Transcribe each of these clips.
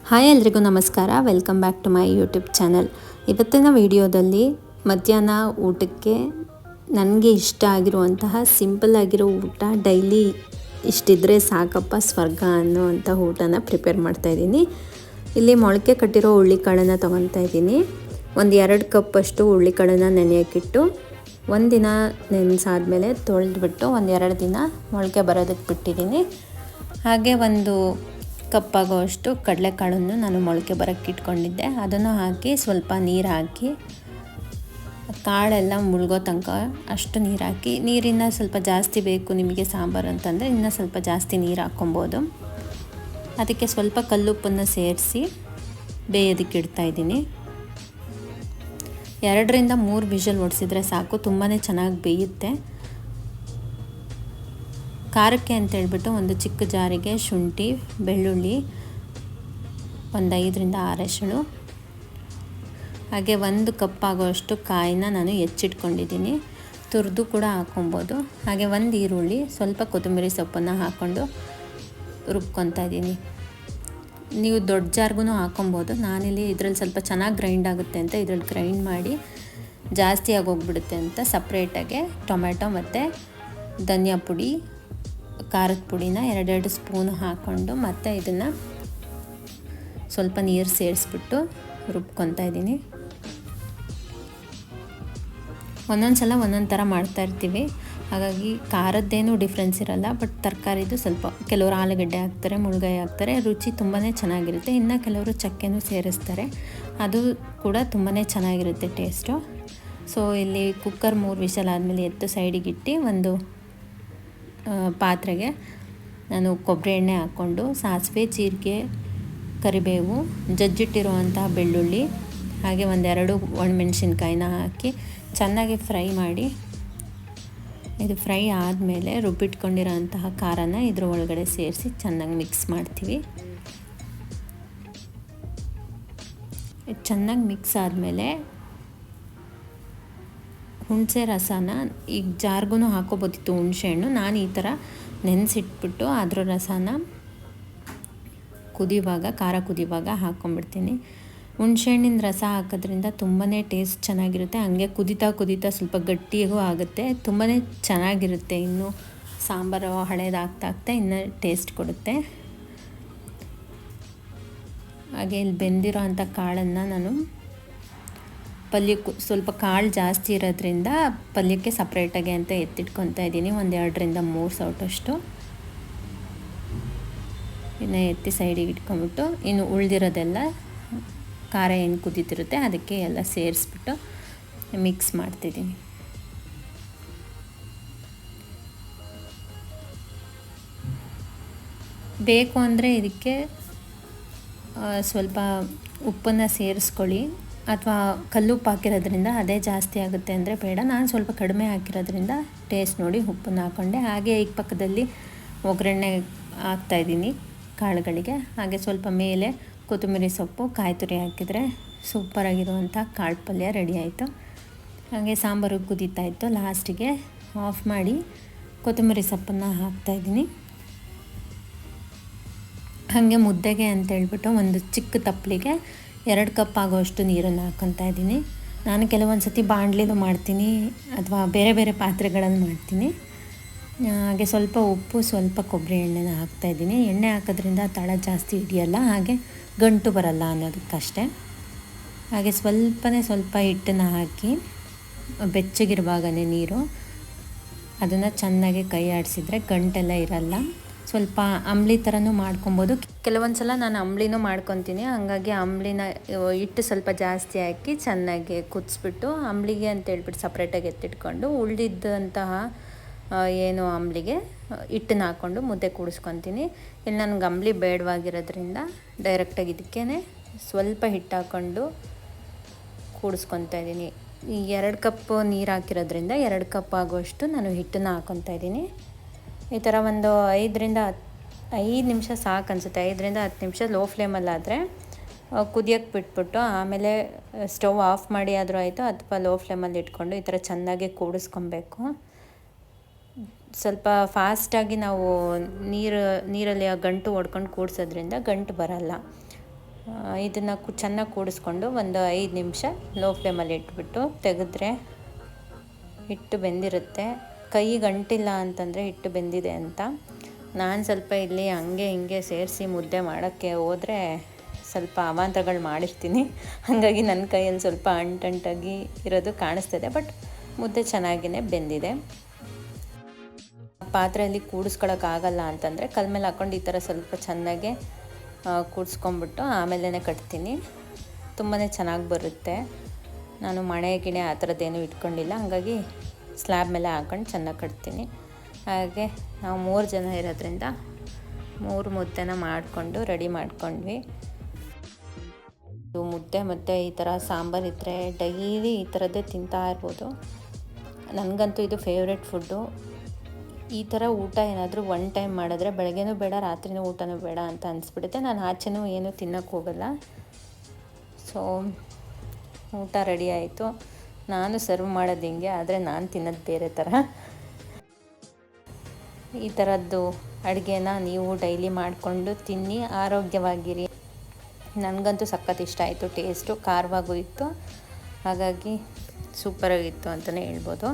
Hi ಎಲ್ರಿಗೂ ನಮಸ್ಕಾರ. Welcome back to my YouTube channel. ಇವತ್ತಿನ ವಿಡಿಯೋದಲ್ಲಿ ಮಧ್ಯಾಹ್ನ ಊಟಕ್ಕೆ ನನಗೆ ಇಷ್ಟ ಆಗಿರುವಂತಹ ಸಿಂಪಲ್ ಆಗಿರೋ ಊಟ, ಡೈಲಿ ಇಷ್ಟಿದ್ರೆ ಸಾಕಪ್ಪ ಸ್ವರ್ಗ ಅನ್ನೋವಂಥ ಊಟನ ಪ್ರಿಪೇರ್ ಮಾಡ್ತಾಯಿದ್ದೀನಿ. ಇಲ್ಲಿ ಮೊಳಕೆ ಕಟ್ಟಿರೋ ಹುಳ್ಳಿಕಾಳನ್ನು ತೊಗೊತಾ ಇದ್ದೀನಿ. ಒಂದು 2 ಕಪ್ಪಷ್ಟು ಹುಳ್ಳಿಕಾಳನ್ನು ನೆನೆಯೋಕ್ಕಿಟ್ಟು ಒಂದಿನ ನೆನೆಸಾದ್ಮೇಲೆ ತೊಳೆದ್ಬಿಟ್ಟು 1-2 ದಿನ ಮೊಳಕೆ ಬರೋದಕ್ಕೆ ಬಿಟ್ಟಿದ್ದೀನಿ. ಹಾಗೆ ಒಂದು ಕಪ್ಪಾಗೋಷ್ಟು ಕಡಲೆಕಾಳನ್ನು ನಾನು ಮೊಳಕೆ ಬರೋಕ್ಕೆ ಇಟ್ಕೊಂಡಿದ್ದೆ. ಅದನ್ನು ಹಾಕಿ ಸ್ವಲ್ಪ ನೀರು ಹಾಕಿ ಕಾಳೆಲ್ಲ ಮುಳುಗೋ ತನಕ ಅಷ್ಟು ನೀರು ಹಾಕಿ, ನೀರಿನ ಸ್ವಲ್ಪ ಜಾಸ್ತಿ ಬೇಕು ನಿಮಗೆ ಸಾಂಬಾರು ಅಂತಂದರೆ ಇನ್ನೂ ಸ್ವಲ್ಪ ಜಾಸ್ತಿ ನೀರು ಹಾಕ್ಕೊಬೋದು. ಅದಕ್ಕೆ ಸ್ವಲ್ಪ ಕಲ್ಲುಪ್ಪನ್ನು ಸೇರಿಸಿ ಬೇಯೋದಕ್ಕೆ ಇಡ್ತಾಯಿದ್ದೀನಿ. 2-3 ವಿಷಲ್ ಹೊಡೆಸಿದ್ರೆ ಸಾಕು, ತುಂಬಾ ಚೆನ್ನಾಗಿ ಬೇಯುತ್ತೆ. ಖಾರಕ್ಕೆ ಅಂತೇಳ್ಬಿಟ್ಟು ಒಂದು ಚಿಕ್ಕ ಜಾರಿಗೆ ಶುಂಠಿ, ಬೆಳ್ಳುಳ್ಳಿ ಒಂದು 5-6 ಎಸಳು, ಹಾಗೆ 1 ಕಪ್ ಆಗೋಷ್ಟು ಕಾಯಿನ ನಾನು ಹೆಚ್ಚಿಟ್ಕೊಂಡಿದ್ದೀನಿ. ತುರಿದು ಕೂಡ ಹಾಕ್ಕೊಬೋದು. ಹಾಗೆ 1 ಈರುಳ್ಳಿ, ಸ್ವಲ್ಪ ಕೊತ್ತಂಬರಿ ಸೊಪ್ಪನ್ನು ಹಾಕ್ಕೊಂಡು ರುಬ್ಕೊತಾ ಇದ್ದೀನಿ. ನೀವು ದೊಡ್ಡ ಜಾರ್ಗೂ ಹಾಕ್ಕೊಬೋದು. ನಾನಿಲ್ಲಿ ಇದರಲ್ಲಿ ಸ್ವಲ್ಪ ಚೆನ್ನಾಗಿ ಗ್ರೈಂಡ್ ಆಗುತ್ತೆ ಅಂತ ಇದರಲ್ಲಿ ಗ್ರೈಂಡ್ ಮಾಡಿ, ಜಾಸ್ತಿ ಆಗೋಗ್ಬಿಡುತ್ತೆ ಅಂತ ಸಪ್ರೇಟಾಗೆ ಟೊಮೆಟೊ ಮತ್ತು ಧನಿಯಾ ಪುಡಿ, ಖಾರದ ಪುಡಿನ 2 ಸ್ಪೂನ್ ಹಾಕ್ಕೊಂಡು ಮತ್ತು ಇದನ್ನು ಸ್ವಲ್ಪ ನೀರು ಸೇರಿಸ್ಬಿಟ್ಟು ರುಬ್ಕೊತಾ ಇದ್ದೀನಿ. ಒಂದೊಂದು ಸಲ ಒಂದೊಂದು ಥರ ಮಾಡ್ತಾಯಿರ್ತೀವಿ, ಹಾಗಾಗಿ ಖಾರದ್ದೇನೂ ಡಿಫ್ರೆನ್ಸ್ ಇರಲ್ಲ. ಬಟ್ ತರಕಾರಿದು ಸ್ವಲ್ಪ ಕೆಲವರು ಆಲೂಗಡ್ಡೆ ಹಾಕ್ತಾರೆ, ಮುಳ್ಗಾಯಿ ಹಾಕ್ತಾರೆ, ರುಚಿ ತುಂಬಾ ಚೆನ್ನಾಗಿರುತ್ತೆ. ಇನ್ನು ಕೆಲವರು ಚಕ್ಕೆನೂ ಸೇರಿಸ್ತಾರೆ, ಅದು ಕೂಡ ತುಂಬಾ ಚೆನ್ನಾಗಿರುತ್ತೆ ಟೇಸ್ಟು. ಸೊ ಇಲ್ಲಿ ಕುಕ್ಕರ್ 3 ವಿಷಲ್ ಆದಮೇಲೆ ಎತ್ತು ಸೈಡಿಗಿಟ್ಟು ಒಂದು ಪಾತ್ರೆಗೆ ನಾನು ಕೊಬ್ಬರಿ ಎಣ್ಣೆ ಹಾಕ್ಕೊಂಡು ಸಾಸಿವೆ, ಜೀರಿಗೆ, ಕರಿಬೇವು, ಜಜ್ಜಿಟ್ಟಿರುವಂತಹ ಬೆಳ್ಳುಳ್ಳಿ, ಹಾಗೆ 1-2 ಒಣಮೆಣಸಿನ್ಕಾಯಿನ ಹಾಕಿ ಚೆನ್ನಾಗಿ ಫ್ರೈ ಮಾಡಿ, ಇದು ಫ್ರೈ ಆದಮೇಲೆ ರುಬ್ಬಿಟ್ಕೊಂಡಿರೋಂತಹ ಖಾರನ ಇದ್ರ ಒಳಗಡೆ ಸೇರಿಸಿ ಚೆನ್ನಾಗಿ ಮಿಕ್ಸ್ ಮಾಡ್ತೀವಿ. ಚೆನ್ನಾಗಿ ಮಿಕ್ಸ್ ಆದಮೇಲೆ ಹುಣಸೆ ರಸನ ಈಗ ಜಾರ್ಗೂ ಹಾಕೋಬೋದಿತ್ತು ಹುಣಸೆ ಹಣ್ಣು. ನಾನು ಈ ಥರ ನೆನೆಸಿಟ್ಬಿಟ್ಟು ಅದರ ರಸನ ಖಾರ ಕುದಿಯುವಾಗ ಹಾಕ್ಕೊಂಬಿಡ್ತೀನಿ. ಹುಣಸೆ ಹಣ್ಣಿನ ರಸ ಹಾಕೋದ್ರಿಂದ ತುಂಬಾ ಟೇಸ್ಟ್ ಚೆನ್ನಾಗಿರುತ್ತೆ. ಹಂಗೆ ಕುದೀತಾ ಸ್ವಲ್ಪ ಗಟ್ಟಿಗೂ ಆಗುತ್ತೆ, ತುಂಬಾ ಚೆನ್ನಾಗಿರುತ್ತೆ. ಇನ್ನು ಸಾಂಬಾರು ಹಳೇದಾಗ್ತಾ ಇನ್ನೂ ಟೇಸ್ಟ್ ಕೊಡುತ್ತೆ. ಹಾಗೆ ಇಲ್ಲಿ ಬೆಂದಿರೋ ಅಂಥ ಕಾಳನ್ನು ನಾನು ಪಲ್ಯಕ್ಕೂ ಸ್ವಲ್ಪ ಕಾಳು ಜಾಸ್ತಿ ಇರೋದ್ರಿಂದ ಪಲ್ಯಕ್ಕೆ ಸಪ್ರೇಟಾಗಿ ಅಂತ ಎತ್ತಿಟ್ಕೊತಾ ಇದ್ದೀನಿ. 1-2-3 ಸೌಟಷ್ಟು ಇನ್ನು ಎತ್ತಿ ಸೈಡಿಗೆ ಇಟ್ಕೊಂಬಿಟ್ಟು, ಇನ್ನು ಉಳಿದಿರೋದೆಲ್ಲ ಖಾರ ಏನು ಕುದೀತಿರುತ್ತೆ ಅದಕ್ಕೆ ಎಲ್ಲ ಸೇರಿಸ್ಬಿಟ್ಟು ಮಿಕ್ಸ್ ಮಾಡ್ತಿದ್ದೀನಿ. ಬೇಕು ಅಂದರೆ ಇದಕ್ಕೆ ಸ್ವಲ್ಪ ಉಪ್ಪನ್ನು ಸೇರಿಸ್ಕೊಳ್ಳಿ, ಅಥವಾ ಕಲ್ಲುಪ್ಪು ಹಾಕಿರೋದ್ರಿಂದ ಅದೇ ಜಾಸ್ತಿ ಆಗುತ್ತೆ ಅಂದರೆ ಬೇಡ. ನಾನು ಸ್ವಲ್ಪ ಕಡಿಮೆ ಹಾಕಿರೋದ್ರಿಂದ ಟೇಸ್ಟ್ ನೋಡಿ ಉಪ್ಪನ್ನು ಹಾಕ್ಕೊಂಡೆ. ಹಾಗೆ ಈಗ ಪಕ್ಕದಲ್ಲಿ ಒಗ್ಗರಣೆ ಹಾಕ್ತಾಯಿದ್ದೀನಿ ಕಾಳುಗಳಿಗೆ. ಹಾಗೆ ಸ್ವಲ್ಪ ಮೇಲೆ ಕೊತ್ತಂಬರಿ ಸೊಪ್ಪು, ಕಾಯಿ ತುರಿ ಹಾಕಿದರೆ ಸೂಪರಾಗಿರುವಂಥ ಕಾಳು ಪಲ್ಯ ರೆಡಿ ಆಯಿತು. ಹಾಗೆ ಸಾಂಬಾರು ಕುದೀತಾಯಿತ್ತು, ಲಾಸ್ಟಿಗೆ ಆಫ್ ಮಾಡಿ ಕೊತ್ತಂಬರಿ ಸೊಪ್ಪನ್ನು ಹಾಕ್ತಾಯಿದ್ದೀನಿ. ಹಾಗೆ ಮುದ್ದೆಗೆ ಅಂತೇಳ್ಬಿಟ್ಟು ಒಂದು ಚಿಕ್ಕ ತಪ್ಪಲಿಗೆ 2 ಕಪ್ ಆಗೋಷ್ಟು ನೀರನ್ನು ಹಾಕ್ಕೊತಾ ಇದ್ದೀನಿ. ನಾನು ಕೆಲವೊಂದು ಸತಿ ಬಾಣಲಿಲೂ ಮಾಡ್ತೀನಿ, ಅಥವಾ ಬೇರೆ ಬೇರೆ ಪಾತ್ರೆಗಳಲ್ಲಿ ಮಾಡ್ತೀನಿ. ಹಾಗೆ ಸ್ವಲ್ಪ ಉಪ್ಪು, ಸ್ವಲ್ಪ ಕೊಬ್ಬರಿ ಎಣ್ಣೆನ ಹಾಕ್ತಾಯಿದ್ದೀನಿ. ಎಣ್ಣೆ ಹಾಕೋದ್ರಿಂದ ತಳ ಜಾಸ್ತಿ ಹಿಡಿಯಲ್ಲ, ಹಾಗೆ ಗಂಟು ಬರಲ್ಲ ಅನ್ನೋದಕ್ಕಷ್ಟೇ. ಹಾಗೆ ಸ್ವಲ್ಪ ಹಿಟ್ಟನ್ನು ಹಾಕಿ ಬೆಚ್ಚಗಿರುವಾಗಲೇ ನೀರು, ಅದನ್ನು ಚೆನ್ನಾಗಿ ಕೈ ಆಡಿಸಿದ್ರೆ ಗಂಟೆಲ್ಲ ಇರಲ್ಲ. ಸ್ವಲ್ಪ ಅಂಬ್ಲಿ ಥರನೂ ಮಾಡ್ಕೊಬೋದು. ಕೆಲವೊಂದು ಸಲ ನಾನು ಅಂಬ್ಲಿನೂ ಮಾಡ್ಕೊತೀನಿ. ಹಾಗಾಗಿ ಅಂಬ್ಲಿನ ಹಿಟ್ಟು ಸ್ವಲ್ಪ ಜಾಸ್ತಿ ಹಾಕಿ ಚೆನ್ನಾಗಿ ಕುದಿಸ್ಬಿಟ್ಟು ಅಂಬ್ಲಿಗೆ ಅಂತೇಳ್ಬಿಟ್ಟು ಸಪ್ರೇಟಾಗಿ ಎತ್ತಿಟ್ಕೊಂಡು, ಉಳಿದಿದ್ದಂತಹ ಏನು ಅಂಬ್ಲಿಗೆ ಹಿಟ್ಟನ್ನ ಹಾಕ್ಕೊಂಡು ಮುದ್ದೆ ಕೂಡಿಸ್ಕೊತೀನಿ. ಇಲ್ಲಿ ನನಗೆ ಅಂಬ್ಲಿ ಬೇಡವಾಗಿರೋದ್ರಿಂದ ಡೈರೆಕ್ಟಾಗಿ ಇದಕ್ಕೇ ಸ್ವಲ್ಪ ಹಿಟ್ಟು ಹಾಕ್ಕೊಂಡು ಕೂಡಿಸ್ಕೊತಾ ಇದ್ದೀನಿ. ಈ 2 ಕಪ್ ನೀರು ಹಾಕಿರೋದ್ರಿಂದ 2 ಕಪ್ ಆಗೋಷ್ಟು ನಾನು ಹಿಟ್ಟನ್ನು ಹಾಕ್ಕೊತಾ ಇದ್ದೀನಿ. ಈ ಥರ ಒಂದು 5 ನಿಮಿಷ ಸಾಕು ಅನಿಸುತ್ತೆ. 5-10 ನಿಮಿಷ ಲೋ ಫ್ಲೇಮಲ್ಲಾದರೆ ಕುದಿಯೋಕ್ಕೆ ಬಿಟ್ಬಿಟ್ಟು ಆಮೇಲೆ ಸ್ಟವ್ ಆಫ್ ಮಾಡಿ ಆದರೂ ಆಯಿತು, ಅಥವಾ ಲೋ ಫ್ಲೇಮಲ್ಲಿ ಇಟ್ಕೊಂಡು ಈ ಥರ ಚೆನ್ನಾಗಿ ಕೂಡಿಸ್ಕೊಬೇಕು. ಸ್ವಲ್ಪ ಫಾಸ್ಟಾಗಿ ನಾವು ನೀರಲ್ಲಿ ಆ ಗಂಟು ಹೊಡ್ಕೊಂಡು ಕೂಡಿಸೋದ್ರಿಂದ ಗಂಟು ಬರಲ್ಲ. ಇದನ್ನು ಚೆನ್ನಾಗಿ ಕೂಡಿಸ್ಕೊಂಡು ಒಂದು 5 ನಿಮಿಷ ಲೋ ಫ್ಲೇಮಲ್ಲಿ ಇಟ್ಬಿಟ್ಟು ತೆಗೆದ್ರೆ ಹಿಟ್ಟು ಬೆಂದಿರುತ್ತೆ. ಕೈಗೆ ಅಂಟಿಲ್ಲ ಅಂತಂದರೆ ಹಿಟ್ಟು ಬೆಂದಿದೆ ಅಂತ. ನಾನು ಸ್ವಲ್ಪ ಇಲ್ಲಿ ಹಂಗೆ ಹಿಂಗೆ ಸೇರಿಸಿ ಮುದ್ದೆ ಮಾಡೋಕ್ಕೆ ಹೋದರೆ ಸ್ವಲ್ಪ ಅವಾಂತರಗಳು ಮಾಡಿರ್ತೀನಿ. ಹಾಗಾಗಿ ನನ್ನ ಕೈಯಲ್ಲಿ ಸ್ವಲ್ಪ ಅಂಟಂಟಾಗಿ ಇರೋದು ಕಾಣಿಸ್ತದೆ. ಬಟ್ ಮುದ್ದೆ ಚೆನ್ನಾಗಿಯೇ ಬೆಂದಿದೆ. ಪಾತ್ರೆಯಲ್ಲಿ ಕೂಡಿಸ್ಕೊಳಕ್ಕಾಗಲ್ಲ ಅಂತಂದರೆ ಕಲ್ ಮೇಲೆ ಹಾಕ್ಕೊಂಡು ಈ ಥರ ಸ್ವಲ್ಪ ಚೆನ್ನಾಗೆ ಕೂಡಿಸ್ಕೊಂಬಿಟ್ಟು ಆಮೇಲೆ ಕಟ್ತೀನಿ. ತುಂಬಾ ಚೆನ್ನಾಗಿ ಬರುತ್ತೆ. ನಾನು ಮಣೆ ಗಿಣೆ ಆ ಥರದ್ದೇನು ಇಟ್ಕೊಂಡಿಲ್ಲ. ಹಾಗಾಗಿ ಸ್ಲ್ಯಾಬ್ ಮೇಲೆ ಹಾಕ್ಕೊಂಡು ಚೆನ್ನಾಗಿ ಕಟ್ತೀನಿ. ಹಾಗೆ ನಾವು 3 ಜನ ಇರೋದ್ರಿಂದ 3 ಮುದ್ದೆನ ಮಾಡಿಕೊಂಡು ರೆಡಿ ಮಾಡ್ಕೊಂಡ್ವಿ. ಇದು ಮುದ್ದೆ ಮತ್ತು ಈ ಥರ ಸಾಂಬಾರು ಇದ್ದರೆ ಡೈಲಿ ಈ ಥರದ್ದೇ ತಿಂತಾ ಇರ್ಬೋದು. ನನಗಂತೂ ಇದು ಫೇವ್ರೆಟ್ ಫುಡ್ಡು. ಈ ಥರ ಊಟ ಏನಾದರೂ ಒನ್ ಟೈಮ್ ಮಾಡಿದ್ರೆ ಬೆಳಗ್ಗೆನೂ ಬೇಡ ರಾತ್ರಿನೂ ಊಟನೂ ಬೇಡ ಅಂತ ಅನಿಸ್ಬಿಡುತ್ತೆ. ನಾನು ಆಚೆನೂ ಏನೂ ತಿನ್ನೋಕ್ಕೆ ಹೋಗಲ್ಲ. ಸೊ ಊಟ ರೆಡಿ ಆಯಿತು. ನಾನು ಸರ್ವ್ ಮಾಡೋದು ಹಿಂಗೆ, ಆದರೆ ನಾನು ತಿನ್ನೋದು ಬೇರೆ ಥರ. ಈ ಥರದ್ದು ಅಡುಗೆನ ನೀವು ಡೈಲಿ ಮಾಡಿಕೊಂಡು ತಿನ್ನಿ, ಆರೋಗ್ಯವಾಗಿರಿ. ನನಗಂತೂ ಸಖತ್ ಇಷ್ಟ ಆಯಿತು. ಟೇಸ್ಟು ಖಾರವಾಗೂ ಇತ್ತು. ಹಾಗಾಗಿ ಸೂಪರಾಗಿತ್ತು ಅಂತಲೇ ಹೇಳ್ಬೋದು.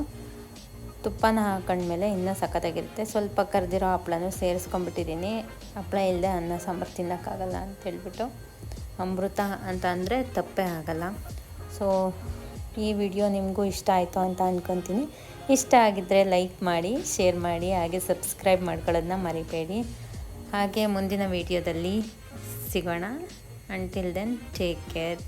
ತುಪ್ಪನ ಹಾಕೊಂಡ್ಮೇಲೆ ಇನ್ನೂ ಸಖತ್ತಾಗಿರುತ್ತೆ. ಸ್ವಲ್ಪ ಕರೆದಿರೋ ಹಪ್ಳನೂ ಸೇರಿಸ್ಕೊಂಡ್ಬಿಟ್ಟಿದ್ದೀನಿ. ಹಪ್ಳ ಇಲ್ಲದೆ ಅನ್ನ ಸಾಂಬಾರು ತಿನ್ನೋಕ್ಕಾಗಲ್ಲ ಅಂತೇಳ್ಬಿಟ್ಟು. ಅಮೃತ ಅಂತ ಅಂದರೆ ತಪ್ಪೇ ಆಗಲ್ಲ. ಸೊ ಈ ವಿಡಿಯೋ ನಿಮಗೂ ಇಷ್ಟ ಆಯಿತು ಅಂತ ಅಂದ್ಕೊತೀನಿ. ಇಷ್ಟ ಆಗಿದ್ದರೆ ಲೈಕ್ ಮಾಡಿ, ಶೇರ್ ಮಾಡಿ, ಹಾಗೆ ಸಬ್ಸ್ಕ್ರೈಬ್ ಮಾಡ್ಕೊಳ್ಳೋದನ್ನ ಮರಿಬೇಡಿ. ಹಾಗೆ ಮುಂದಿನ ವಿಡಿಯೋದಲ್ಲಿ ಸಿಗೋಣ. Until then take care.